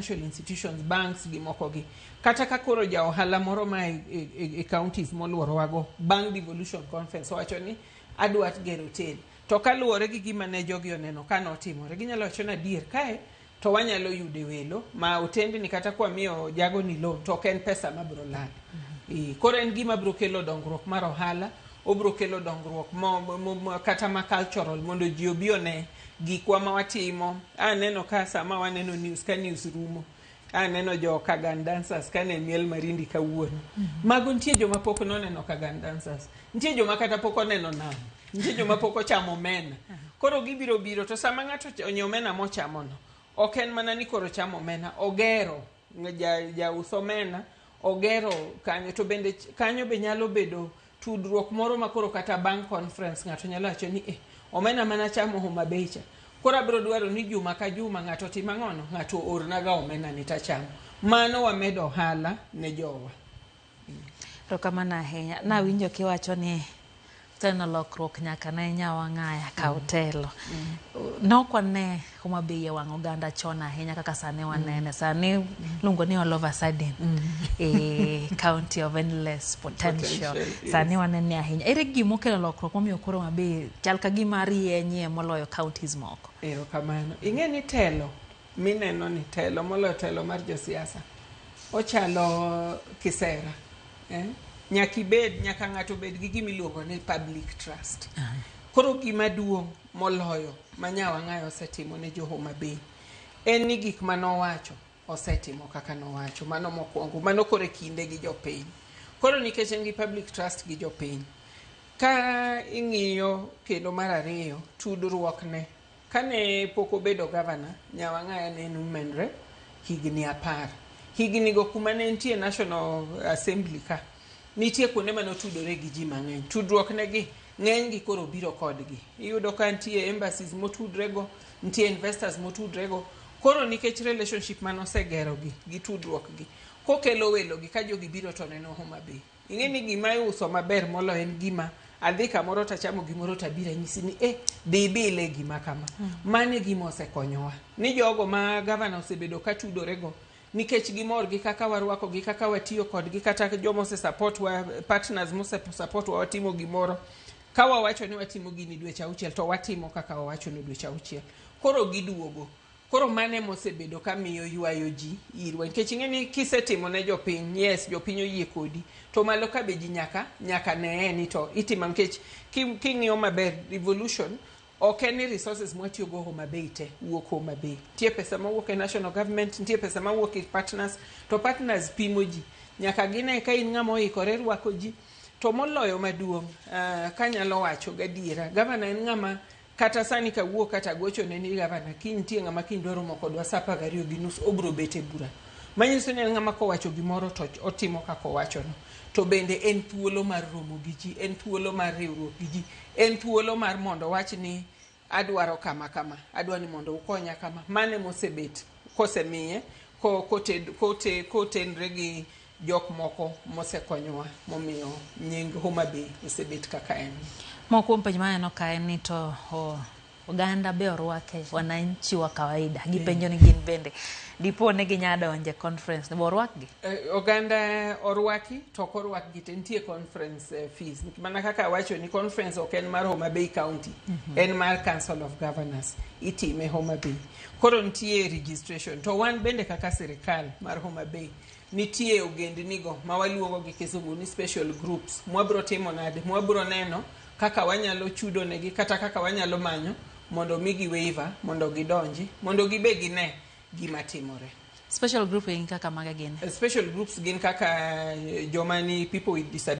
financial institutions, banks gi moko gi. Kata ka koro ja ohala moro ma e counties moluoro wago bang devolution conference wacho ni adwa gero hotel. To kaluwore gi gima ne jogi oneno ka notimore, ginyalo wacho na adier kae to wanyalo yude welo ma otendni kata kwa miyo jago ni loan to ken pesa mabro lal. Koro en gima bro kelo dongruok mar ohala, obro kelo dongruok kata ma cultural mondo ji obi one gikwa ma watimo. Aneno ka sama waneno news ka news rumo, aneno jo Kagan dancers kane miel Marindi kawuono. Mago nitie joma pok noneno Kagan dancers, nitie joma kata pok oneno nam, nitie joma pok ochamo omena. Koro gibiro biro to sama ng'ato onyo omena mochamono, ok en mana ni koro chamo omena, ogero ja uso omena, ogero kanyo. To bende kanyo be nyalo bedo tudruok moro ma koro kata bank conference ng'ato nyalo wacho ni omena mana chamo Homa Bay cha, koro abro dwaro ni juma ka juma ng'ato tima ng'ono, ng'ato ornaga omena ni tachamo. Mano wamedo ohala ne jowa. Rokamana ahinya. Nawinjo kiwacho ni teno lokruok nyaka ne nyawa ng'aya ka otelo. Nokwane Homa Bay e wang' oganda chon ahinya kaka sani wanene. Sani lungo ni all of a sudden county of endless potential. Sani wanene ahinya. Ere gima okelo lokruok momiyo koro Homa Bay chal ka gima rienye moloyo counties moko? Erokamano. Ing'e ni telo mineno ni telo moloyo telo mar josiasa ochalo kisera. Nyaka ng'ato bed gi gima iluongo ni public trust. Koro gima duong' moloyo ma nyawa ng'ayo osetimo ne jo Homa Bay en ni gik manowacho osetimo kaka nowacho. Mano mokwongo, mano kore kinde gi jopiny. Koro nikech en gi public trust gi jopiny, ka ing'iyo kendo mar ariyo tudruok ne kane pok obedo gavana, nyawa ng'aya ne numendre higni 10. Higni go kuma ne nitie National Assembly ka nitie kuonde mano tudore gi ji mang'eny. Tudruok ne gi ng'eny gi koro biro kodgi. Iyudo ka nitie embassies motudrego, nitie investors motudrego. Koro nikech relationship mano segero gi tudruok gi, kokelo welo gi ka jogi biro to neno Homa Bay. Ing'e ni gima iuso maber molo en gima adhi kamoro tachamo gimoro tabira nyisi ni dhi bile gima kama. Mane gima osekonyowa ni jogo ma gavana osebedo ka tudorego nikech gimor gi kaka warwako gi kaka watiyo kodgi, kata jomo se support wa partners mo se support wa watimo gimoro. Ka wawacho ni watimo gini dweche 6 to watimo kaka wawacho ni dweche 6. Koro giduogo. Koro mane mosebedo ka miyo ywayo ji irwa. Nikech ing'e ni kisetimo ne jopiny, yes jopiny oyie kodi, to malo ka be ji nyaka ne ni to itima. Nikech king'iyo maber revolution ok en ni resources mwatiyo go Homa Bay te wuok Homa Bay. Tie pesa mawuok e national government, tie pesa mawuok e partners, to partners pimo ji. Nyaka gine ka in ng'ama oikore rwako ji. To moloyo maduong' kanyalo wacho gadiera, gavana en ng'ama kata sani ka wuok kata gocho ne ni gavana kiny tie ng'ama kiny dwaro moko dwa 12:30 obro bete bura. Manyiso ni en ng'ama kowacho gimoro to otimo kaka owacho no. To bende en thuolo mar romo gi ji, en thuolo mar riwruok gi ji, en thuolo mar mondo wach ni adwaro kama, adwa ni mondo ukonya kama. Mane mosebet kosemiye kotenre gi jok moko mosekonyowa momiyo nying Homa Bay osebet kaka en. Moko penj maneno ka en ni to oganda be orwake wananchi wa kawaida gipenjo ni gin bende dipo ne ginyadonje conference ne orwak gi? Oganda orwaki to korwak gi tentie conference fees. Mana kaka wacho ni conference ok en mar Homa Bay County, en mar Council of Governors, itime Homa Bay. Koro nitie registration. To wan bende kaka sirikal mar Homa Bay nitie ogendnigo ma waluongo gi kisungu ni special groups. Mwabro timo nade, mwabro neno kaka wanyalo chudo negi kata kaka wanyalo manyo mondo migi waiver, mondo gidonji, mondo gibe gine gima timore. Special group in kaka maga gin? Special groups gin kaka jomani people with disabilities.